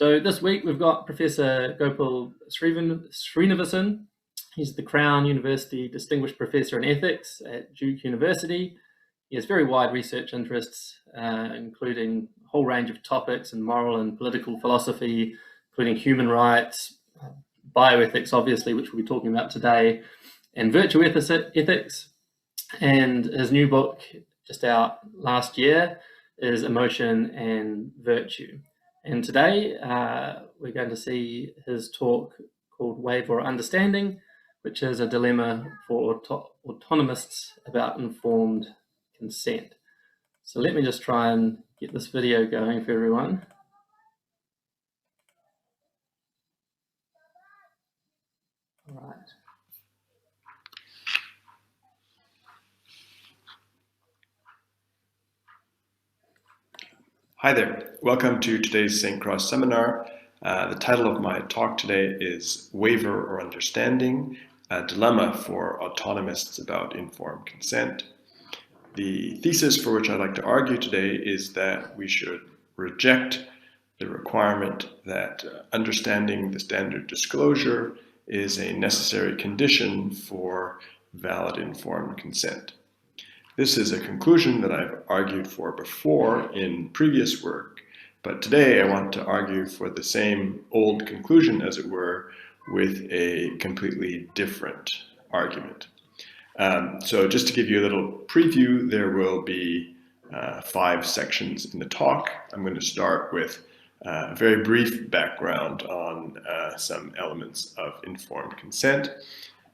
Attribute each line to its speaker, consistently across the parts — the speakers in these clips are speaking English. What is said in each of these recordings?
Speaker 1: So this week we've got Professor Gopal Srinivasan. He's the Crown University Distinguished Professor in Ethics at Duke University. He has very wide research interests, including a whole range of topics in moral and political philosophy, including human rights, bioethics, obviously, which we'll be talking about today, and virtue ethics. And his new book, just out last year, is Emotion and Virtue. And today we're going to see his talk called Waiver or Understanding, which is a dilemma for autonomists about informed consent. So let me just try and get this video going for everyone. All right.
Speaker 2: Hi there, welcome to today's St. Cross seminar. The title of my talk today is Waiver or Understanding, a Dilemma for Autonomists about Informed Consent. The thesis for which I'd like to argue today is that we should reject the requirement that understanding the standard disclosure is a necessary condition for valid informed consent. This is a conclusion that I've argued for before in previous work, but today I want to argue for the same old conclusion, as it were, with a completely different argument. So just to give you a little preview, there will be 5 sections in the talk. I'm going to start with a very brief background on some elements of informed consent.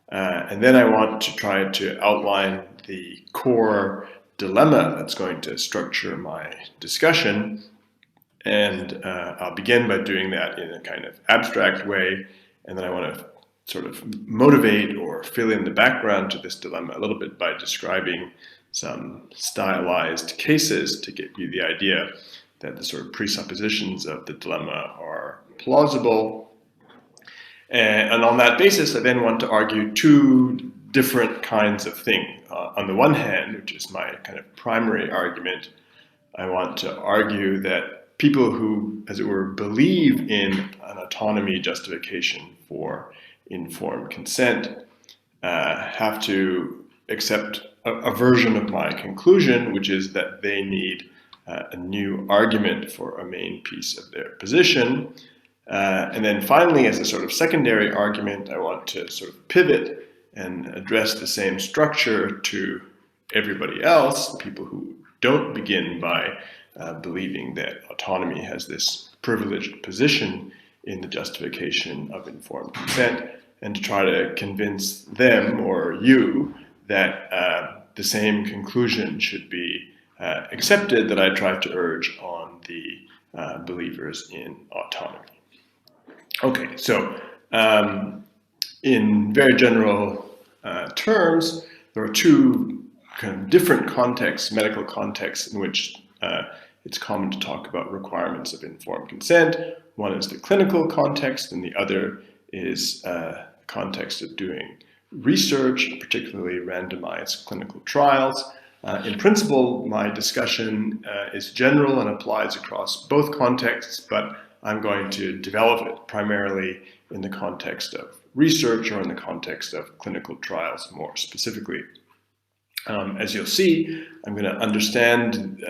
Speaker 2: And then I want to try to outline the core dilemma that's going to structure my discussion. And I'll begin by doing that in a kind of abstract way. And then I want to sort of motivate or fill in the background to this dilemma a little bit by describing some stylized cases to give you the idea that the sort of presuppositions of the dilemma are plausible. And on that basis, I then want to argue 2 different kinds of thing. On the one hand, which is my kind of primary argument, I want to argue that people who, as it were, believe in an autonomy justification for informed consent have to accept a version of my conclusion, which is that they need a new argument for a main piece of their position. And then finally, as a sort of secondary argument, I want to sort of pivot and address the same structure to everybody else, people who don't begin by believing that autonomy has this privileged position in the justification of informed consent, and to try to convince them or you that the same conclusion should be accepted that I tried to urge on the believers in autonomy. Okay, so in very general terms, there are 2 kind of different contexts, medical contexts, in which it's common to talk about requirements of informed consent. One is the clinical context, and the other is the context of doing research, particularly randomized clinical trials. In principle, my discussion is general and applies across both contexts, but I'm going to develop it primarily in the context of research or in the context of clinical trials more specifically. As you'll see, I'm going to understand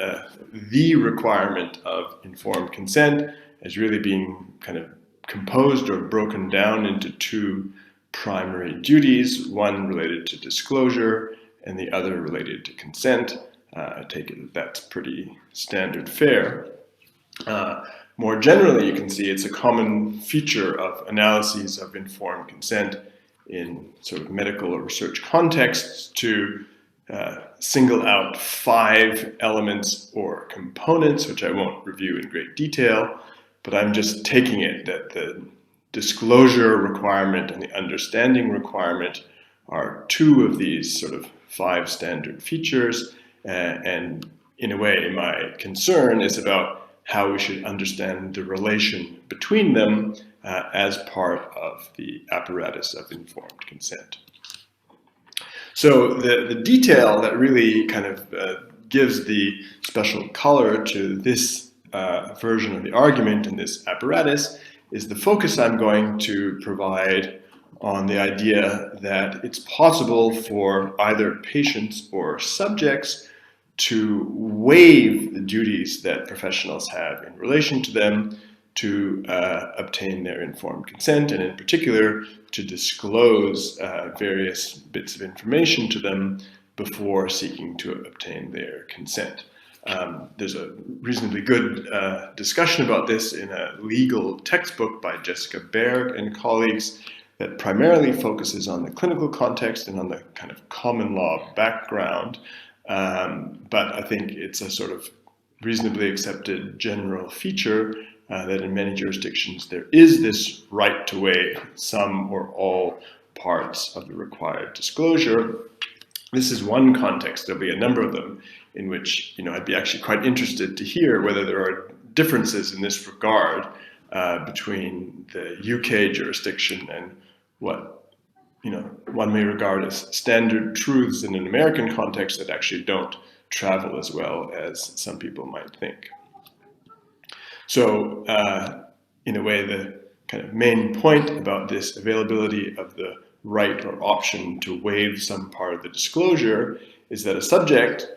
Speaker 2: the requirement of informed consent as really being kind of composed or broken down into 2 primary duties, one related to disclosure and the other related to consent. I take it that that's pretty standard fare. More generally, you can see it's a common feature of analyses of informed consent in sort of medical or research contexts to single out 5 elements or components, which I won't review in great detail, but I'm just taking it that the disclosure requirement and the understanding requirement are 2 of these sort of 5 standard features, and in a way my concern is about how we should understand the relation between them as part of the apparatus of informed consent. So the detail that really kind of gives the special color to this version of the argument in this apparatus is the focus I'm going to provide on the idea that it's possible for either patients or subjects to waive the duties that professionals have in relation to them to obtain their informed consent, and in particular to disclose various bits of information to them before seeking to obtain their consent. There's a reasonably good discussion about this in a legal textbook by Jessica Berg and colleagues that primarily focuses on the clinical context and on the kind of common law background. But I think it's a sort of reasonably accepted general feature that in many jurisdictions there is this right to waive some or all parts of the required disclosure. This is one context. There'll be a number of them in which, I'd be actually quite interested to hear whether there are differences in this regard between the UK jurisdiction and what one may regard as standard truths in an American context that actually don't travel as well as some people might think. So in a way, the kind of main point about this availability of the right or option to waive some part of the disclosure is that a subject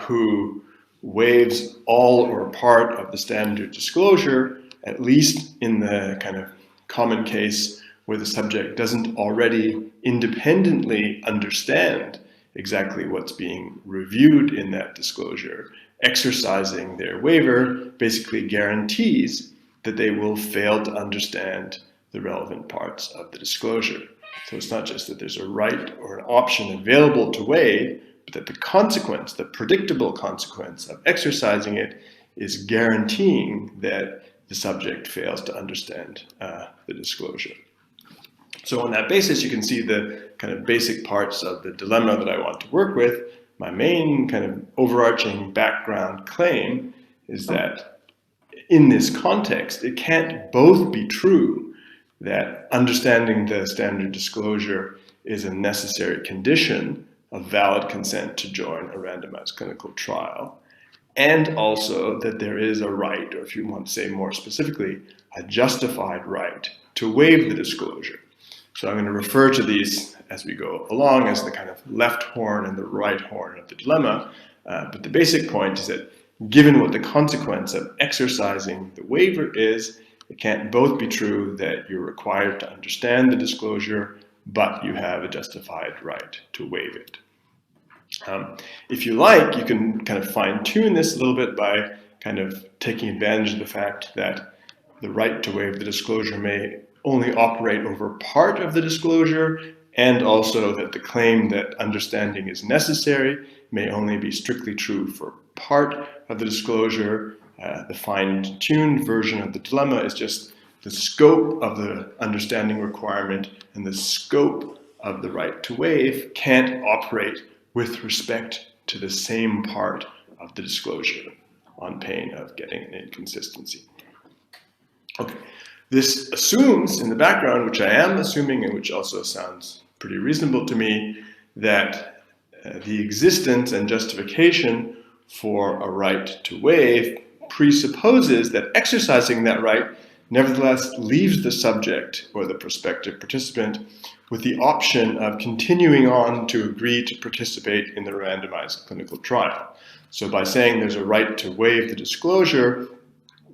Speaker 2: who waives all or part of the standard disclosure, at least in the kind of common case where the subject doesn't already independently understand exactly what's being reviewed in that disclosure, exercising their waiver basically guarantees that they will fail to understand the relevant parts of the disclosure. So it's not just that there's a right or an option available to waive, but that the consequence, the predictable consequence of exercising it is guaranteeing that the subject fails to understand the disclosure. So on that basis, you can see the kind of basic parts of the dilemma that I want to work with. My main kind of overarching background claim is that in this context, it can't both be true that understanding the standard disclosure is a necessary condition of valid consent to join a randomized clinical trial, and also that there is a right, or if you want to say more specifically, a justified right to waive the disclosure. So I'm going to refer to these as we go along as the kind of left horn and the right horn of the dilemma. But the basic point is that given what the consequence of exercising the waiver is, it can't both be true that you're required to understand the disclosure, but you have a justified right to waive it. If you like, you can kind of fine-tune this a little bit by kind of taking advantage of the fact that the right to waive the disclosure may only operate over part of the disclosure, and also that the claim that understanding is necessary may only be strictly true for part of the disclosure. The fine-tuned version of the dilemma is just the scope of the understanding requirement and the scope of the right to waive can't operate with respect to the same part of the disclosure on pain of getting an inconsistency. Okay. This assumes in the background, which I am assuming and which also sounds pretty reasonable to me, that the existence and justification for a right to waive presupposes that exercising that right nevertheless leaves the subject or the prospective participant with the option of continuing on to agree to participate in the randomized clinical trial. So by saying there's a right to waive the disclosure,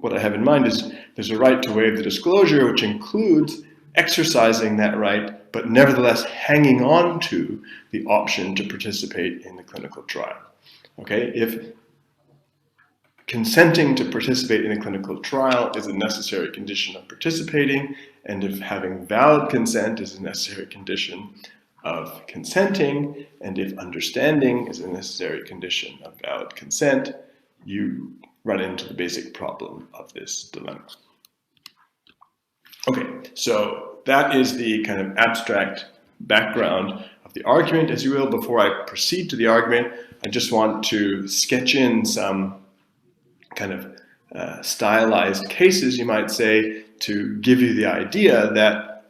Speaker 2: what I have in mind is there's a right to waive the disclosure, which includes exercising that right, but nevertheless hanging on to the option to participate in the clinical trial. Okay, if consenting to participate in a clinical trial is a necessary condition of participating, and if having valid consent is a necessary condition of consenting, and if understanding is a necessary condition of valid consent, you run into the basic problem of this dilemma. Okay, so that is the kind of abstract background of the argument, as you will. Before I proceed to the argument, I just want to sketch in some kind of stylized cases, you might say, to give you the idea that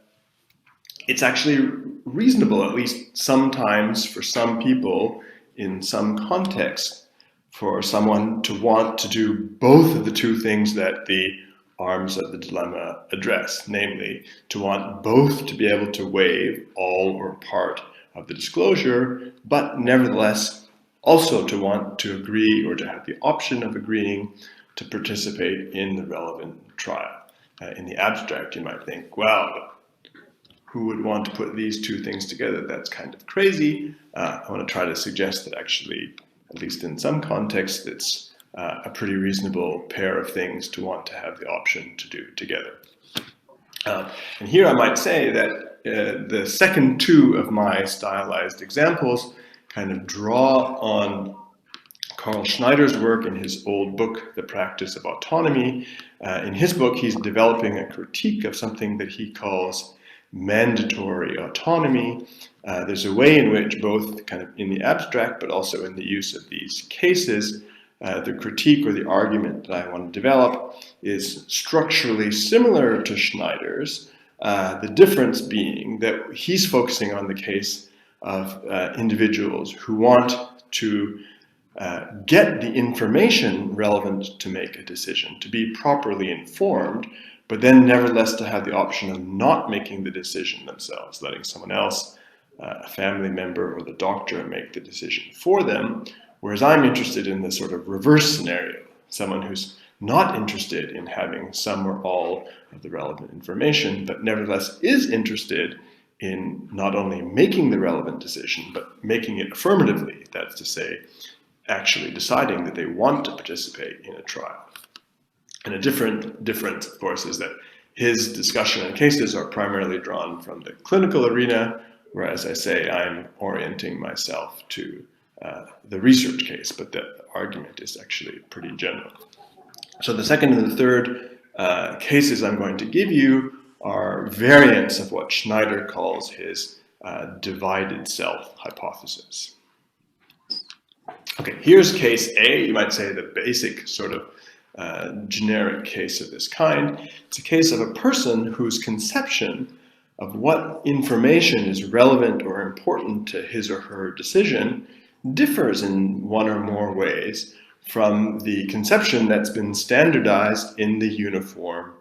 Speaker 2: it's actually reasonable, at least sometimes for some people in some contexts, for someone to want to do both of the two things that the arms of the dilemma address, namely to want both to be able to waive all or part of the disclosure, but nevertheless also to want to agree or to have the option of agreeing to participate in the relevant trial. In the abstract, you might think, well, who would want to put these two things together? That's kind of crazy. I want to try to suggest that actually, at least in some contexts, it's a pretty reasonable pair of things to want to have the option to do together. And here I might say that the second two of my stylized examples kind of draw on Karl Schneider's work in his old book, The Practice of Autonomy. In his book, he's developing a critique of something that he calls mandatory autonomy. There's a way in which both kind of in the abstract, but also in the use of these cases, the critique or the argument that I want to develop is structurally similar to Schneider's, the difference being that he's focusing on the case of individuals who want to get the information relevant to make a decision, to be properly informed, but then nevertheless to have the option of not making the decision themselves, letting someone else, a family member or the doctor, make the decision for them. Whereas I'm interested in the sort of reverse scenario, someone who's not interested in having some or all of the relevant information, but nevertheless is interested in not only making the relevant decision, but making it affirmatively, that's to say, actually deciding that they want to participate in a trial. And a difference, of course, is that his discussion and cases are primarily drawn from the clinical arena, whereas I say I'm orienting myself to the research case, but the argument is actually pretty general. So the second and the third cases I'm going to give you are variants of what Schneider calls his divided self hypothesis. Okay, here's case A, you might say the basic sort of generic case of this kind. It's a case of a person whose conception of what information is relevant or important to his or her decision differs in one or more ways from the conception that's been standardized in the uniform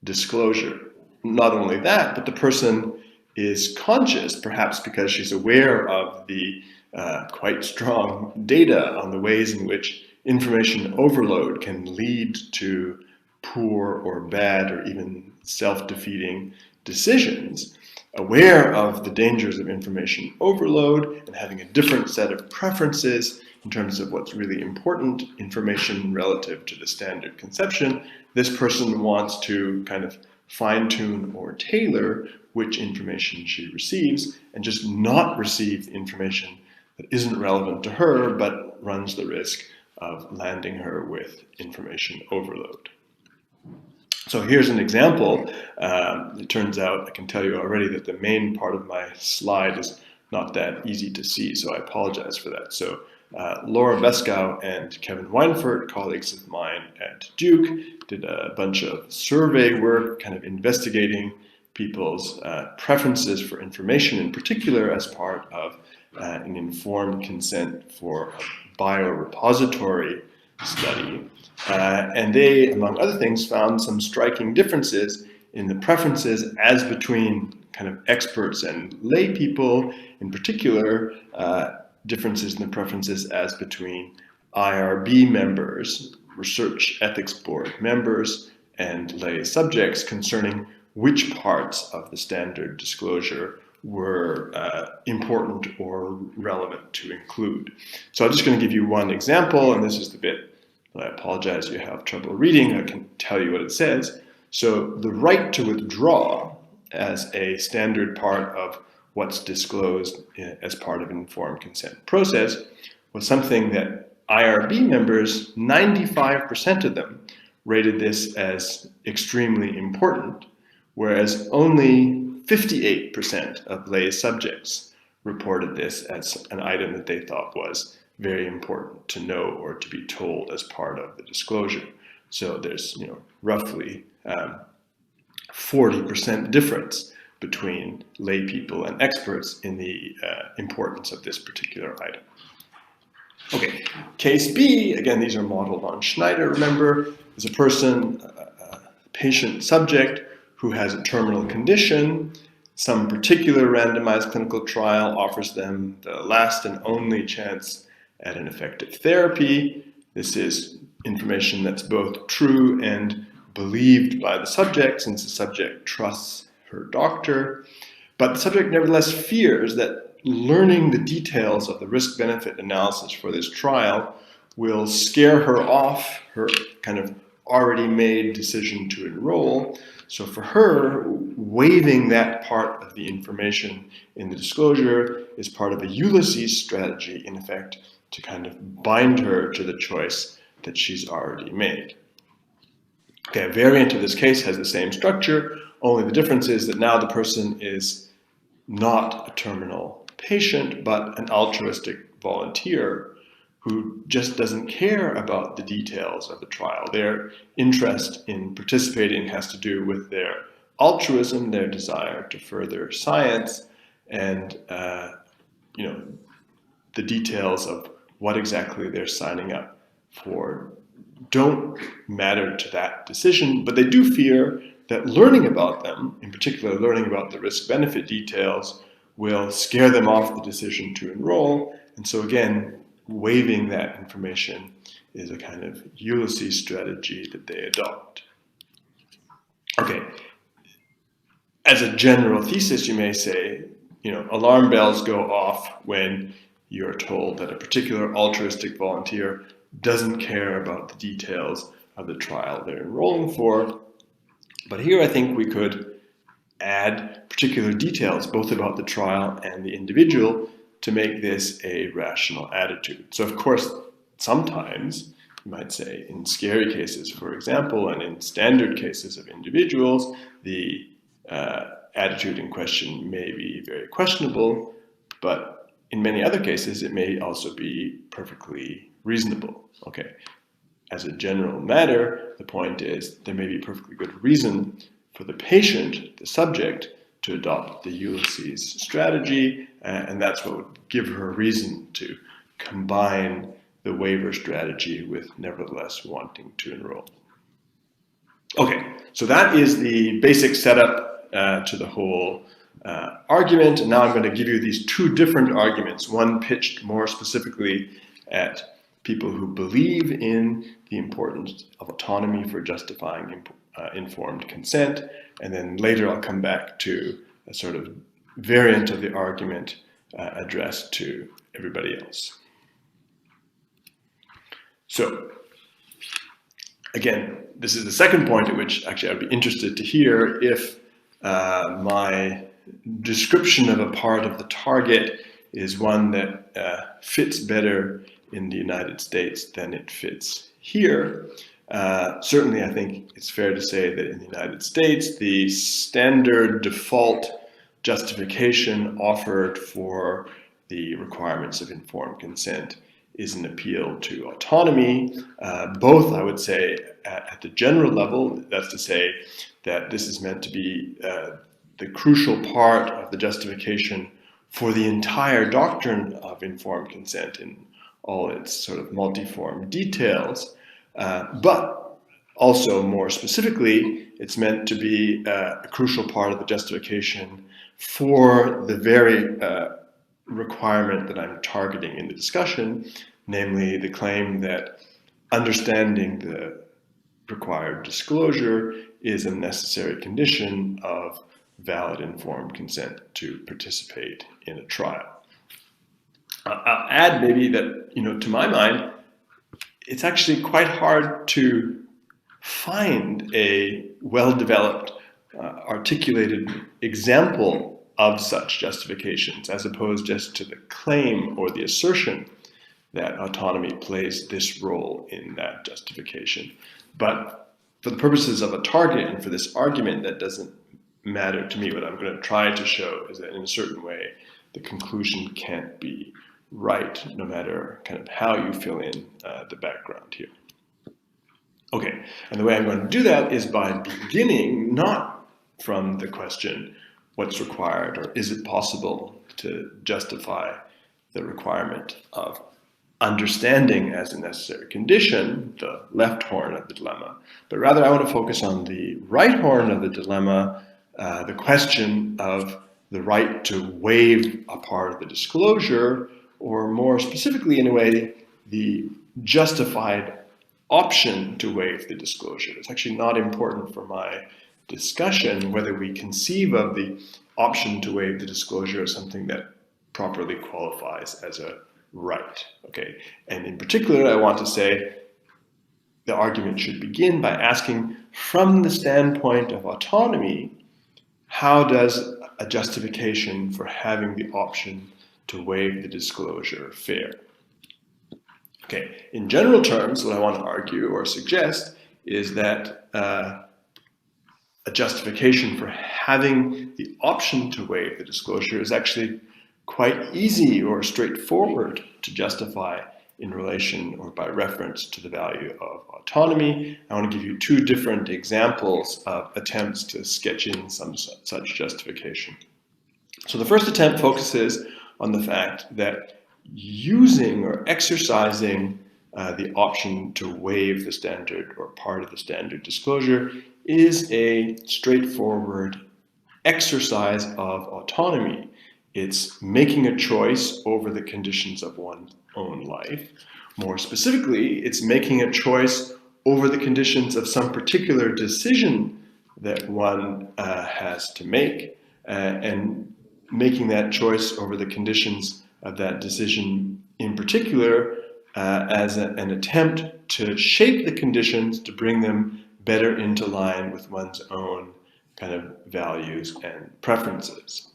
Speaker 2: disclosure. Not only that, but the person is conscious, perhaps because she's aware of the quite strong data on the ways in which information overload can lead to poor or bad or even self-defeating decisions, aware of the dangers of information overload and having a different set of preferences in terms of what's really important information relative to the standard conception. This person wants to kind of fine-tune or tailor which information she receives and just not receive information that isn't relevant to her but runs the risk of landing her with information overload. So here's an example. It turns out I can tell you already that the main part of my slide is not that easy to see, so I apologize for that. So Laura Beskow and Kevin Weinfurt, colleagues of mine at Duke, did a bunch of survey work kind of investigating people's preferences for information, in particular as part of an informed consent for a biorepository study. And they, among other things, found some striking differences in the preferences as between kind of experts and lay people, in particular, differences in the preferences as between IRB members, research ethics board members, and lay subjects concerning which parts of the standard disclosure were important or relevant to include. So I'm just going to give you one example, and this is the bit that I apologize you have trouble reading. I can tell you what it says. So the right to withdraw as a standard part of what's disclosed as part of an informed consent process was something that IRB members, 95% of them, rated this as extremely important, whereas only 58% of lay subjects reported this as an item that they thought was very important to know or to be told as part of the disclosure. So there's roughly 40% difference between lay people and experts in the importance of this particular item. Okay, case B, again, these are modeled on Schneider, remember, is a person, a patient subject who has a terminal condition. Some particular randomized clinical trial offers them the last and only chance at an effective therapy. This is information that's both true and believed by the subject, since the subject trusts her doctor. But the subject nevertheless fears that learning the details of the risk-benefit analysis for this trial will scare her off her kind of already made decision to enroll. So for her, waiving that part of the information in the disclosure is part of a Ulysses strategy, in effect, to kind of bind her to the choice that she's already made. Okay, a variant of this case has the same structure, only the difference is that now the person is not a terminal patient, but an altruistic volunteer who just doesn't care about the details of the trial. Their interest in participating has to do with their altruism, their desire to further science, and the details of what exactly they're signing up for don't matter to that decision, but they do fear that learning about them, in particular learning about the risk-benefit details, will scare them off the decision to enroll. And so again, waiving that information is a kind of Ulysses strategy that they adopt. Okay, as a general thesis, you may say, alarm bells go off when you're told that a particular altruistic volunteer doesn't care about the details of the trial they're enrolling for. But here I think we could add particular details, both about the trial and the individual, to make this a rational attitude. So of course, sometimes, you might say, in scary cases, for example, and in standard cases of individuals, the attitude in question may be very questionable, but in many other cases, it may also be perfectly reasonable. Okay. As a general matter, the point is there may be perfectly good reason for the patient, the subject, to adopt the Ulysses strategy, and that's what would give her a reason to combine the waiver strategy with nevertheless wanting to enroll. Okay, so that is the basic setup to the whole argument, and now I'm going to give you these two different arguments, one pitched more specifically at people who believe in the importance of autonomy for justifying informed consent, and then later I'll come back to a sort of variant of the argument addressed to everybody else. So, again, this is the second point at which actually I'd be interested to hear if my description of a part of the target is one that fits better in the United States than it fits here. Certainly, I think it's fair to say that in the United States, the standard default justification offered for the requirements of informed consent is an appeal to autonomy, both, I would say, at the general level, that's to say that this is meant to be the crucial part of the justification for the entire doctrine of informed consent in all its sort of multiform details, but also more specifically, it's meant to be a crucial part of the justification for the very requirement that I'm targeting in the discussion, namely the claim that understanding the required disclosure is a necessary condition of valid informed consent to participate in a trial. I'll add maybe that, to my mind, it's actually quite hard to find a well-developed, articulated example of such justifications, as opposed just to the claim or the assertion that autonomy plays this role in that justification. But for the purposes of a target and for this argument, that doesn't matter to me. What I'm going to try to show is that in a certain way, the conclusion can't be right, no matter kind of how you fill in the background here. Okay, and the way I'm going to do that is by beginning not from the question, what's required, or is it possible to justify the requirement of understanding as a necessary condition, the left horn of the dilemma, but rather I want to focus on the right horn of the dilemma, the question of the right to waive a part of the disclosure, or more specifically in a way, the justified option to waive the disclosure. It's actually not important for my discussion whether we conceive of the option to waive the disclosure as something that properly qualifies as a right. Okay, and in particular, I want to say the argument should begin by asking, from the standpoint of autonomy, how does a justification for having the option to waive the disclosure fare? Okay, in general terms, what I want to argue or suggest is that a justification for having the option to waive the disclosure is actually quite easy or straightforward to justify in relation or by reference to the value of autonomy. I want to give you two different examples of attempts to sketch in some such justification. So the first attempt focuses on the fact that using or exercising the option to waive the standard or part of the standard disclosure is a straightforward exercise of autonomy. It's making a choice over the conditions of one's own life. More specifically, it's making a choice over the conditions of some particular decision that one has to make, and making that choice over the conditions of that decision in particular as an attempt to shape the conditions to bring them better into line with one's own kind of values and preferences.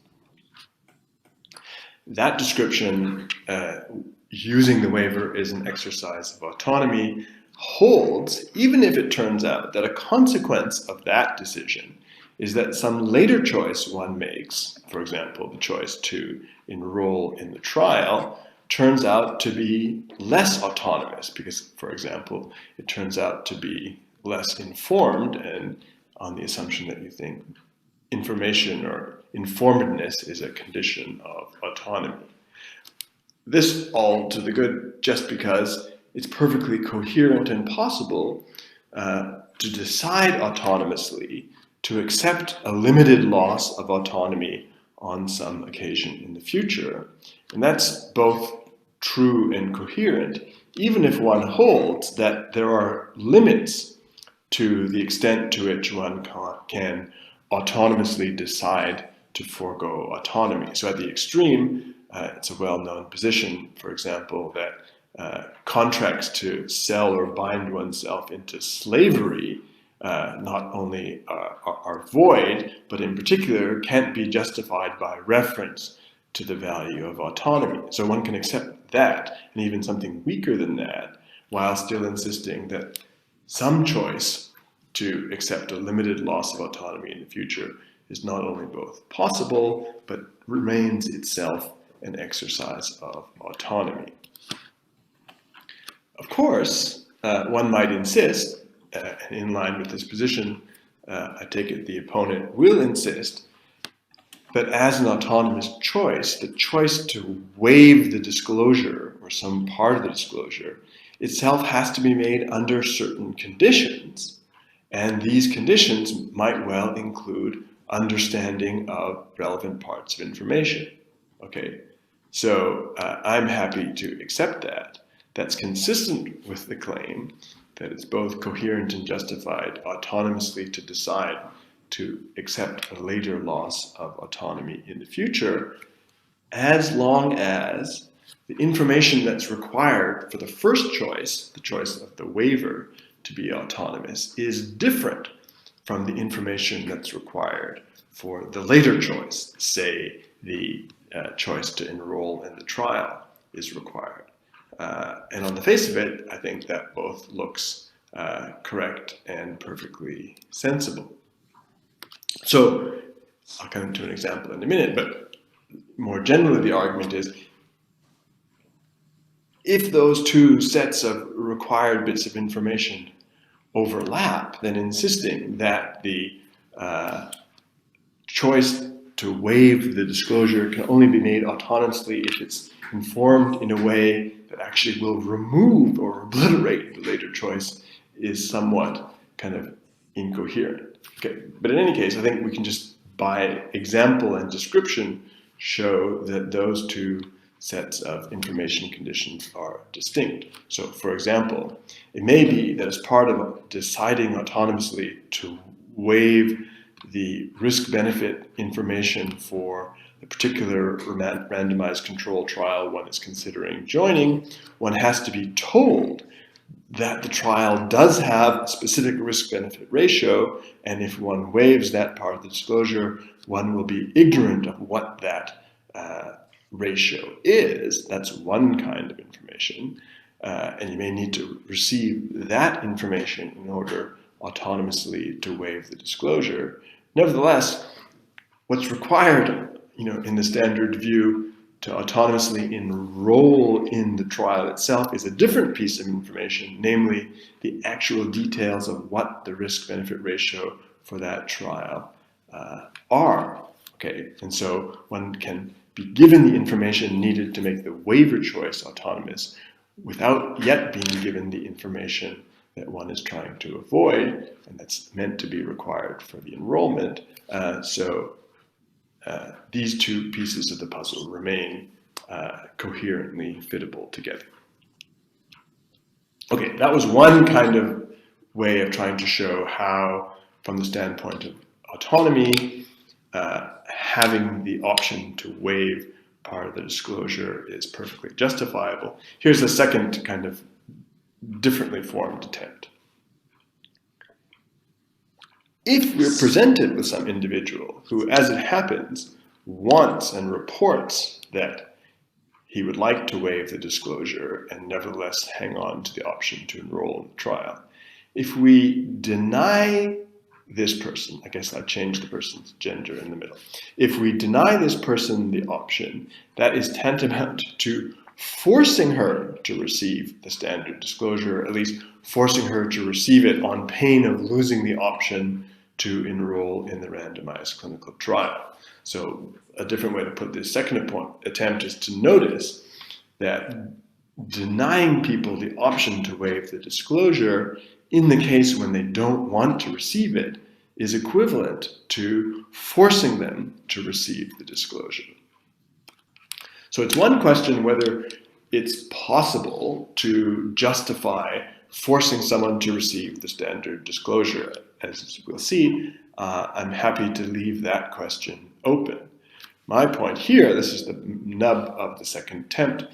Speaker 2: That description, using the waiver as an exercise of autonomy, holds even if it turns out that a consequence of that decision is that some later choice one makes, for example, the choice to enroll in the trial, turns out to be less autonomous because, for example, it turns out to be less informed, and on the assumption that you think information or informedness is a condition of autonomy. This all to the good just because it's perfectly coherent and possible to decide autonomously to accept a limited loss of autonomy on some occasion in the future. And that's both true and coherent, even if one holds that there are limits to the extent to which one can autonomously decide to forego autonomy. So at the extreme, it's a well-known position, for example, that contracts to sell or bind oneself into slavery not only are void, but in particular can't be justified by reference to the value of autonomy. So one can accept that, and even something weaker than that, while still insisting that some choice to accept a limited loss of autonomy in the future is not only both possible, but remains itself an exercise of autonomy. Of course, one might insist, in line with this position, I take it the opponent will insist, that as an autonomous choice, the choice to waive the disclosure or some part of the disclosure itself has to be made under certain conditions. And these conditions might well include understanding of relevant parts of information. Okay, so I'm happy to accept that. That's consistent with the claim that it's both coherent and justified autonomously to decide to accept a later loss of autonomy in the future, as long as the information that's required for the first choice, the choice of the waiver to be autonomous, is different from the information that's required for the later choice, say the choice to enroll in the trial is required. And on the face of it, I think that both looks correct and perfectly sensible. So I'll come to an example in a minute, but more generally the argument is if those two sets of required bits of information overlap, then insisting that the choice to waive the disclosure can only be made autonomously if it's informed in a way that actually will remove or obliterate the later choice is somewhat kind of incoherent. Okay. But in any case, I think we can just by example and description show that those two sets of information conditions are distinct. So for example, it may be that as part of deciding autonomously to waive the risk-benefit information for the particular randomized control trial one is considering joining, one has to be told that the trial does have a specific risk-benefit ratio, and if one waives that part of the disclosure, one will be ignorant of what that ratio is. That's one kind of information, and you may need to receive that information in order autonomously to waive the disclosure. Nevertheless, what's required, in the standard view to autonomously enroll in the trial itself is a different piece of information, namely the actual details of what the risk-benefit ratio for that trial are. Okay, and so one can be given the information needed to make the waiver choice autonomous without yet being given the information that one is trying to avoid, and that's meant to be required for the enrollment. So these two pieces of the puzzle remain coherently fittable together. Okay, that was one kind of way of trying to show how, from the standpoint of autonomy, having the option to waive part of the disclosure is perfectly justifiable. Here's a second kind of differently formed attempt. If we're presented with some individual who, as it happens, wants and reports that he would like to waive the disclosure and nevertheless hang on to the option to enroll in the trial, if we deny this person, I guess I've changed the person's gender in the middle. If we deny this person the option, that is tantamount to forcing her to receive the standard disclosure, at least forcing her to receive it on pain of losing the option to enroll in the randomized clinical trial. So a different way to put this second attempt is to notice that denying people the option to waive the disclosure in the case when they don't want to receive it is equivalent to forcing them to receive the disclosure. So it's one question whether it's possible to justify forcing someone to receive the standard disclosure. As we'll see, I'm happy to leave that question open. My point here, this is the nub of the second attempt,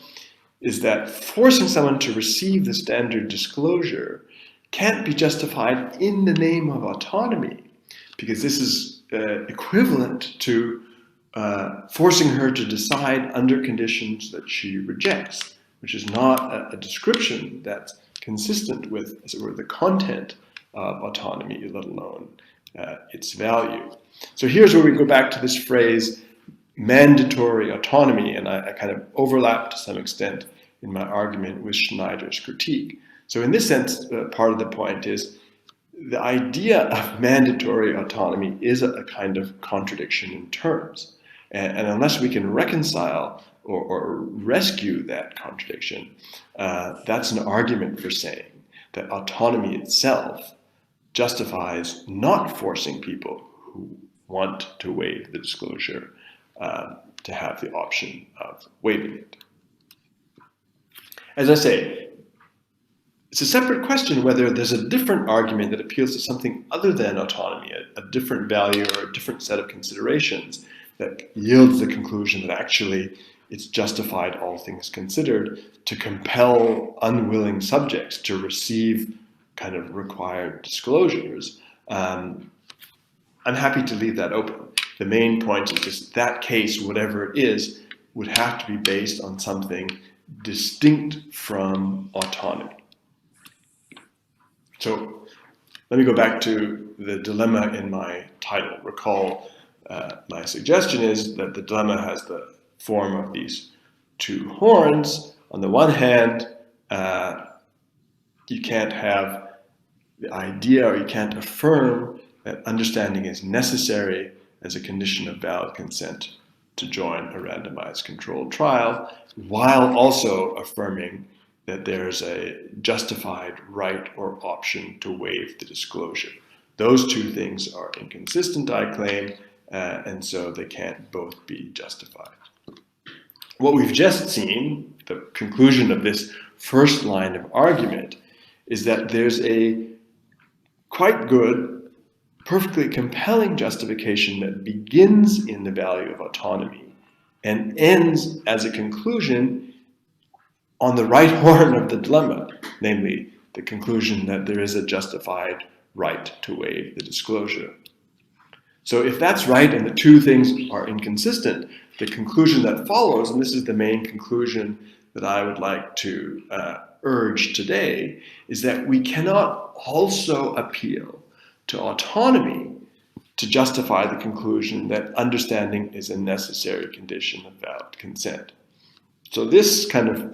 Speaker 2: is that forcing someone to receive the standard disclosure can't be justified in the name of autonomy, because this is equivalent to forcing her to decide under conditions that she rejects, which is not a description that's consistent with, as it were, the content of autonomy, let alone its value. So here's where we go back to this phrase, mandatory autonomy, and I kind of overlap to some extent in my argument with Schneider's critique. So in this sense, part of the point is the idea of mandatory autonomy is a kind of contradiction in terms. And unless we can reconcile or rescue that contradiction, that's an argument for saying that autonomy itself justifies not forcing people who want to waive the disclosure to have the option of waiving it. As I say, it's a separate question whether there's a different argument that appeals to something other than autonomy, a different value or a different set of considerations that yields the conclusion that actually it's justified, all things considered, to compel unwilling subjects to receive kind of required disclosures. I'm happy to leave that open. The main point is just that case, whatever it is, would have to be based on something distinct from autonomy. So let me go back to the dilemma in my title. Recall my suggestion is that the dilemma has the form of these two horns. On the one hand, you can't have the idea, or you can't affirm that understanding is necessary as a condition of valid consent to join a randomized controlled trial, while also affirming that there's a justified right or option to waive the disclosure. Those two things are inconsistent, I claim, and so they can't both be justified. What we've just seen, the conclusion of this first line of argument, is that there's a quite good, perfectly compelling justification that begins in the value of autonomy and ends as a conclusion on the right horn of the dilemma, namely the conclusion that there is a justified right to waive the disclosure. So if that's right and the two things are inconsistent, the conclusion that follows, and this is the main conclusion that I would like to urge today, is that we cannot also appeal to autonomy to justify the conclusion that understanding is a necessary condition of valid consent. So this kind of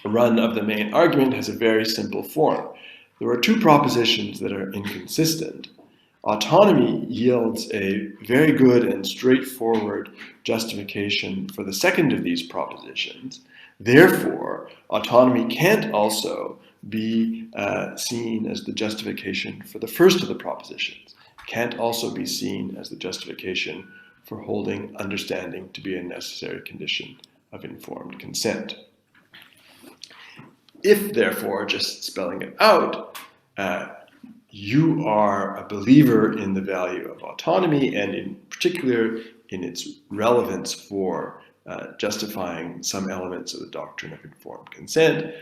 Speaker 2: run of the main argument has a very simple form. There are two propositions that are inconsistent. Autonomy yields a very good and straightforward justification for the second of these propositions. Therefore, autonomy can't also be seen as the justification for the first of the propositions. Can't also be seen as the justification for holding understanding to be a necessary condition of informed consent. If, therefore, just spelling it out, you are a believer in the value of autonomy, and in particular in its relevance for justifying some elements of the doctrine of informed consent,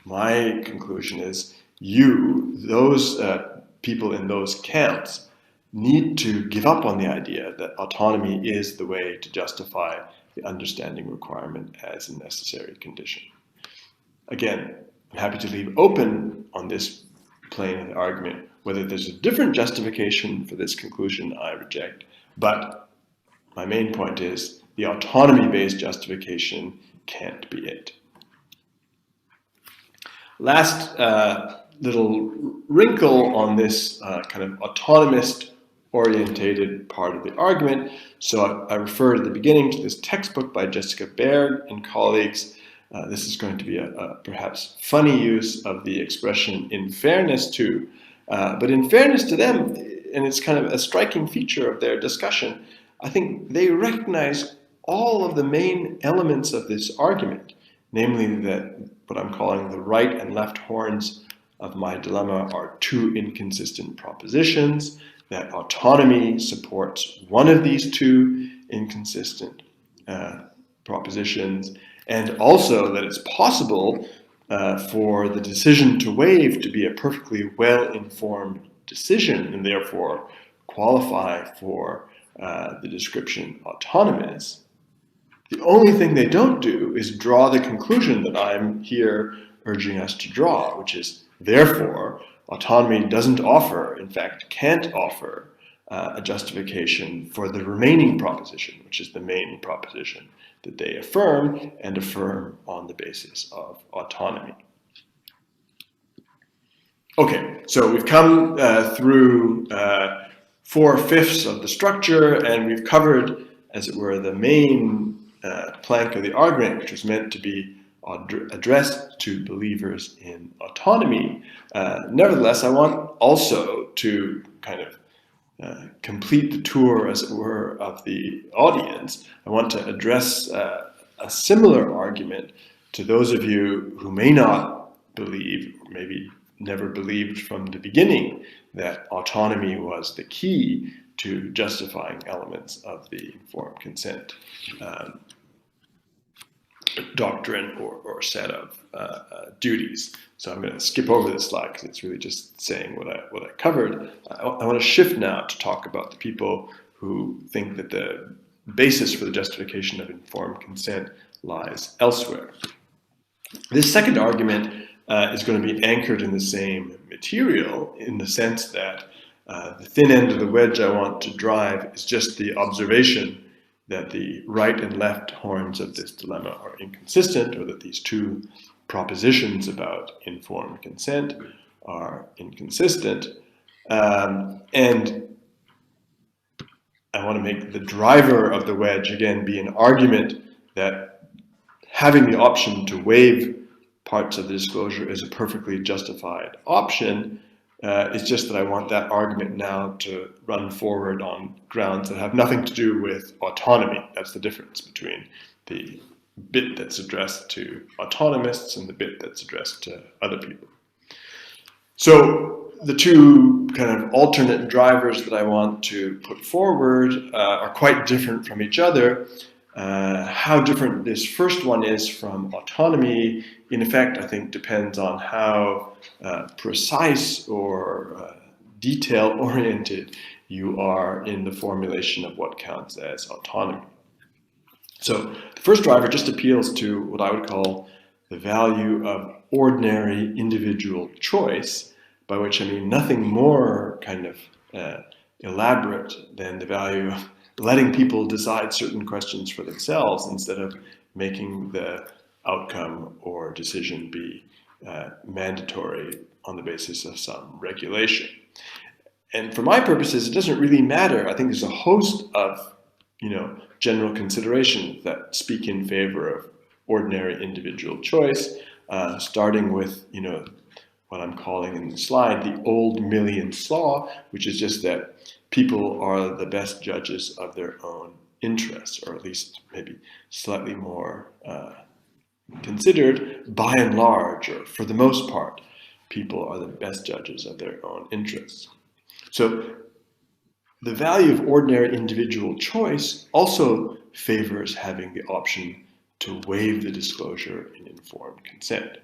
Speaker 2: my conclusion is those people in those camps, need to give up on the idea that autonomy is the way to justify the understanding requirement as a necessary condition. Again, I'm happy to leave open on this plane of the argument whether there's a different justification for this conclusion I reject, but my main point is the autonomy-based justification can't be it. Last little wrinkle on this kind of autonomist-orientated part of the argument. So I referred at the beginning to this textbook by Jessica Baird and colleagues. This is going to be a perhaps funny use of the expression "in fairness to," but in fairness to them, and it's kind of a striking feature of their discussion, I think they recognize all of the main elements of this argument, namely that what I'm calling the right and left horns of my dilemma are two inconsistent propositions, that autonomy supports one of these two inconsistent propositions, and also that it's possible for the decision to waive to be a perfectly well-informed decision and therefore qualify for the description autonomous. The only thing they don't do is draw the conclusion that I'm here urging us to draw, which is, therefore, autonomy doesn't offer, in fact, can't offer a justification for the remaining proposition, which is the main proposition that they affirm, and affirm on the basis of autonomy. Okay, so we've come through 4/5 of the structure, and we've covered, as it were, the main plank of the argument, which was meant to be addressed to believers in autonomy. Nevertheless, I want also to kind of complete the tour, as it were, of the audience. I want to address a similar argument to those of you who may not believe, or maybe never believed from the beginning, that autonomy was the key to justifying elements of the informed consent doctrine or set of duties. So I'm going to skip over this slide because it's really just saying what I covered. I want to shift now to talk about the people who think that the basis for the justification of informed consent lies elsewhere. This second argument is going to be anchored in the same material, in the sense that the thin end of the wedge I want to drive is just the observation that the right and left horns of this dilemma are inconsistent, or that these two propositions about informed consent are inconsistent. And I want to make the driver of the wedge, again, be an argument that having the option to waive parts of the disclosure is a perfectly justified option. It's just that I want that argument now to run forward on grounds that have nothing to do with autonomy. That's the difference between the bit that's addressed to autonomists and the bit that's addressed to other people. So the two kind of alternate drivers that I want to put forward are quite different from each other. How different this first one is from autonomy, in effect, I think depends on how precise or detail-oriented you are in the formulation of what counts as autonomy. So the first driver just appeals to what I would call the value of ordinary individual choice, by which I mean nothing more kind of elaborate than the value of letting people decide certain questions for themselves instead of making the outcome or decision be mandatory on the basis of some regulation. And for my purposes, it doesn't really matter. I think there's a host of general considerations that speak in favor of ordinary individual choice, starting with what I'm calling in the slide the old millions law, which is just that people are the best judges of their own interests, or at least maybe slightly more considered by and large, or for the most part, people are the best judges of their own interests. So the value of ordinary individual choice also favors having the option to waive the disclosure in informed consent.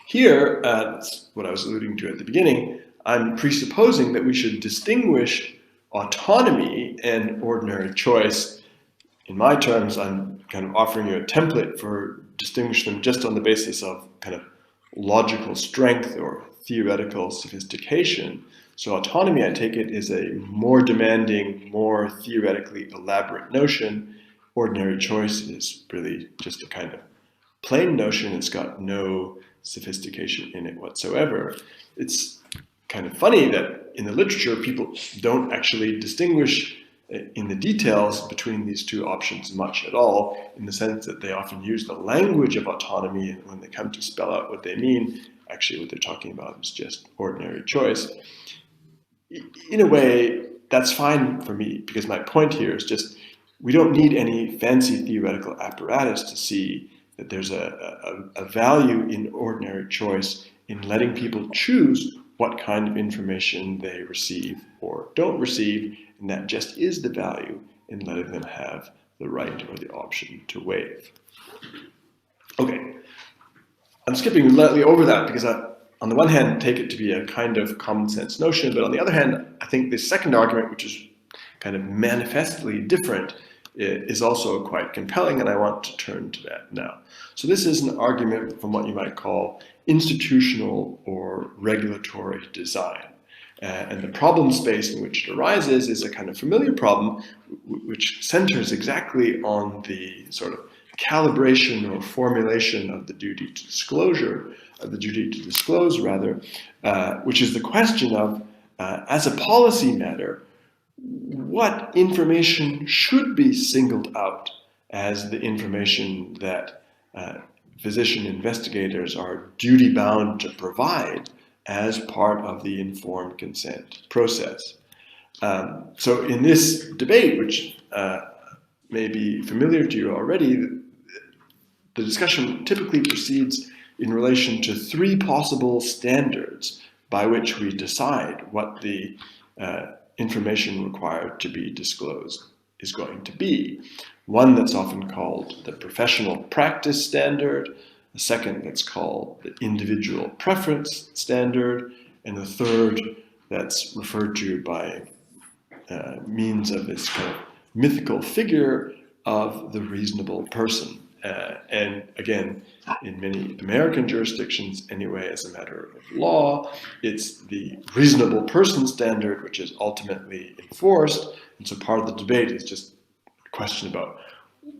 Speaker 2: Here, that's what I was alluding to at the beginning, I'm presupposing that we should distinguish autonomy and ordinary choice. In my terms, I'm kind of offering you a template for distinguishing them just on the basis of kind of logical strength or theoretical sophistication. So autonomy, I take it, is a more demanding, more theoretically elaborate notion. Ordinary choice is really just a kind of plain notion. It's got no sophistication in it whatsoever. It's kind of funny that in the literature, people don't actually distinguish in the details between these two options much at all, in the sense that they often use the language of autonomy, and when they come to spell out what they mean, actually what they're talking about is just ordinary choice. In a way, that's fine for me, because my point here is just we don't need any fancy theoretical apparatus to see that there's a value in ordinary choice in letting people choose what kind of information they receive or don't receive, and that just is the value in letting them have the right or the option to waive. Okay, I'm skipping slightly over that because on the one hand, take it to be a kind of common sense notion, but on the other hand, I think the second argument, which is kind of manifestly different, is also quite compelling, and I want to turn to that now. So this is an argument from what you might call institutional or regulatory design. And the problem space in which it arises is a kind of familiar problem which centers exactly on the sort of calibration or formulation of the duty to disclosure, which is the question of, as a policy matter, what information should be singled out as the information that physician investigators are duty-bound to provide as part of the informed consent process. So in this debate, which may be familiar to you already, the discussion typically proceeds in relation to three possible standards by which we decide what the information required to be disclosed is going to be. One that's often called the professional practice standard, a second that's called the individual preference standard, and the third that's referred to by means of this kind of mythical figure of the reasonable person. And again, in many American jurisdictions, anyway, as a matter of law, it's the reasonable person standard which is ultimately enforced. And so part of the debate is just a question about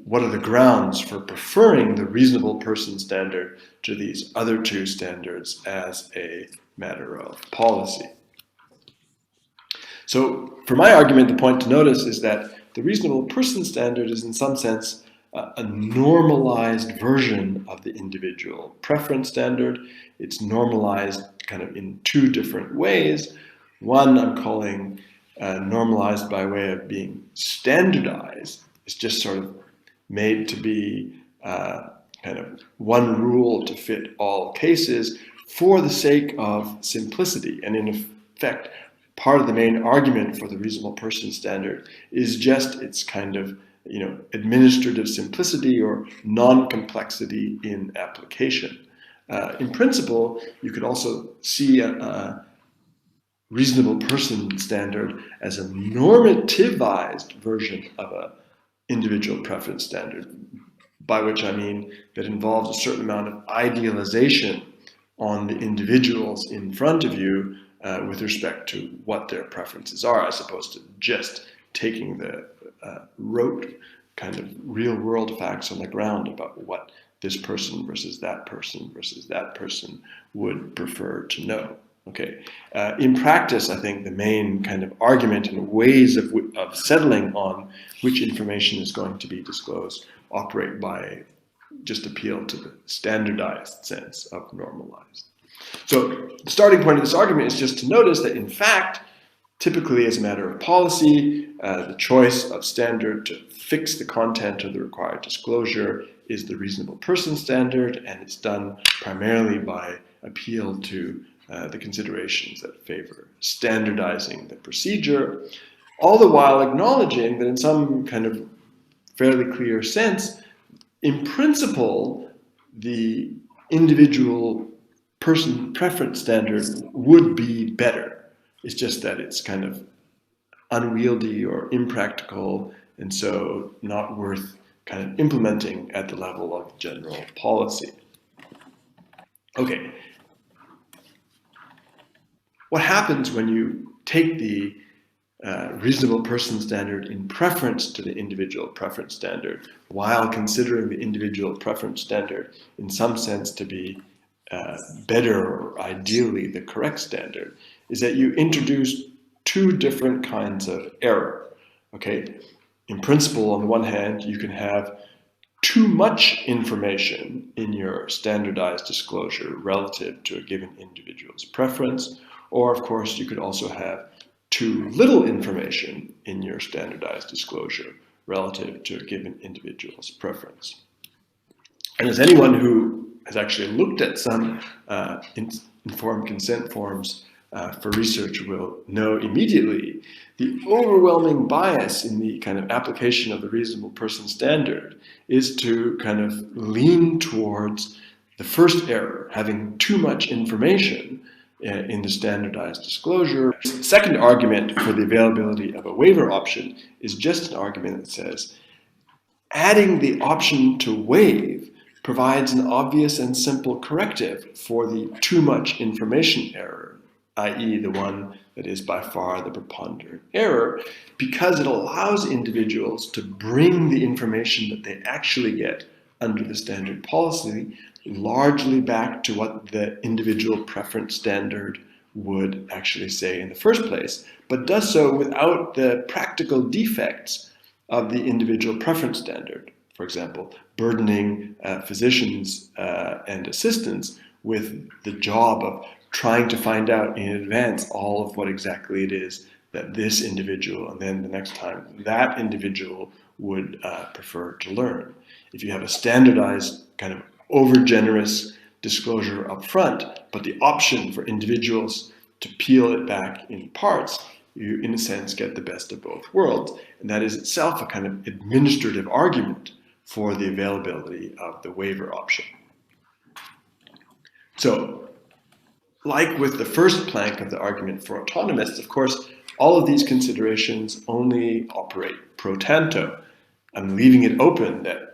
Speaker 2: what are the grounds for preferring the reasonable person standard to these other two standards as a matter of policy. So for my argument, the point to notice is that the reasonable person standard is in some sense a normalized version of the individual preference standard. It's normalized kind of in two different ways. One I'm calling normalized by way of being standardized. It's just sort of made to be kind of one rule to fit all cases for the sake of simplicity. And in effect, part of the main argument for the reasonable person standard is just its kind of administrative simplicity or non-complexity in application. In principle, you could also see a reasonable person standard as a normativized version of an individual preference standard, by which I mean that involves a certain amount of idealization on the individuals in front of you with respect to what their preferences are, as opposed to just taking the rote kind of real world facts on the ground about what this person versus that person versus that person would prefer to know. Okay. In practice, I think the main kind of argument and ways of settling on which information is going to be disclosed operate by just appeal to the standardized sense of normalized. So the starting point of this argument is just to notice that in fact, typically as a matter of policy, the choice of standard to fix the content of the required disclosure is the reasonable person standard, and it's done primarily by appeal to the considerations that favor standardizing the procedure, all the while acknowledging that in some kind of fairly clear sense, in principle, the individual person preference standard would be better. It's just that it's kind of unwieldy or impractical, and so not worth kind of implementing at the level of general policy. Okay. What happens when you take the reasonable person standard in preference to the individual preference standard, while considering the individual preference standard in some sense to be better or ideally the correct standard, is that you introduce two different kinds of error. Okay, in principle, on the one hand, you can have too much information in your standardized disclosure relative to a given individual's preference, or of course, you could also have too little information in your standardized disclosure relative to a given individual's preference. And as anyone who has actually looked at some informed consent forms for research will know immediately, the overwhelming bias in the kind of application of the reasonable person standard is to kind of lean towards the first error, having too much information in the standardized disclosure. The second argument for the availability of a waiver option is just an argument that says adding the option to waive provides an obvious and simple corrective for the too much information error, i.e. the one that is by far the preponderant error, because it allows individuals to bring the information that they actually get under the standard policy largely back to what the individual preference standard would actually say in the first place, but does so without the practical defects of the individual preference standard. For example, burdening physicians and assistants with the job of trying to find out in advance all of what exactly it is that this individual and then the next time that individual would prefer to learn. If you have a standardized kind of over-generous disclosure up front, but the option for individuals to peel it back in parts, you in a sense get the best of both worlds. And that is itself a kind of administrative argument for the availability of the waiver option. So, like with the first plank of the argument for autonomists, of course, all of these considerations only operate pro tanto. I'm leaving it open that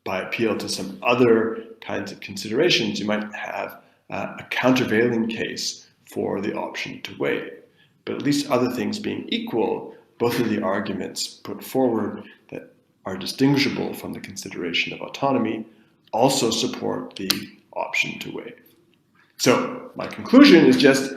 Speaker 2: by appeal to some other kinds of considerations, you might have a countervailing case for the option to waive. But at least other things being equal, both of the arguments put forward that are distinguishable from the consideration of autonomy also support the option to waive. So my conclusion is just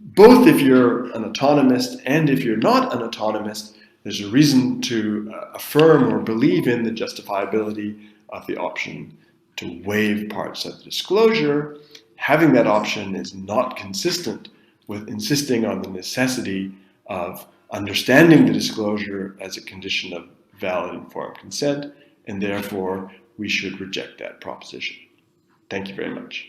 Speaker 2: both if you're an autonomist and if you're not an autonomist, there's a reason to affirm or believe in the justifiability of the option to waive parts of the disclosure. Having that option is not consistent with insisting on the necessity of understanding the disclosure as a condition of valid informed consent, and therefore we should reject that proposition. Thank you very much.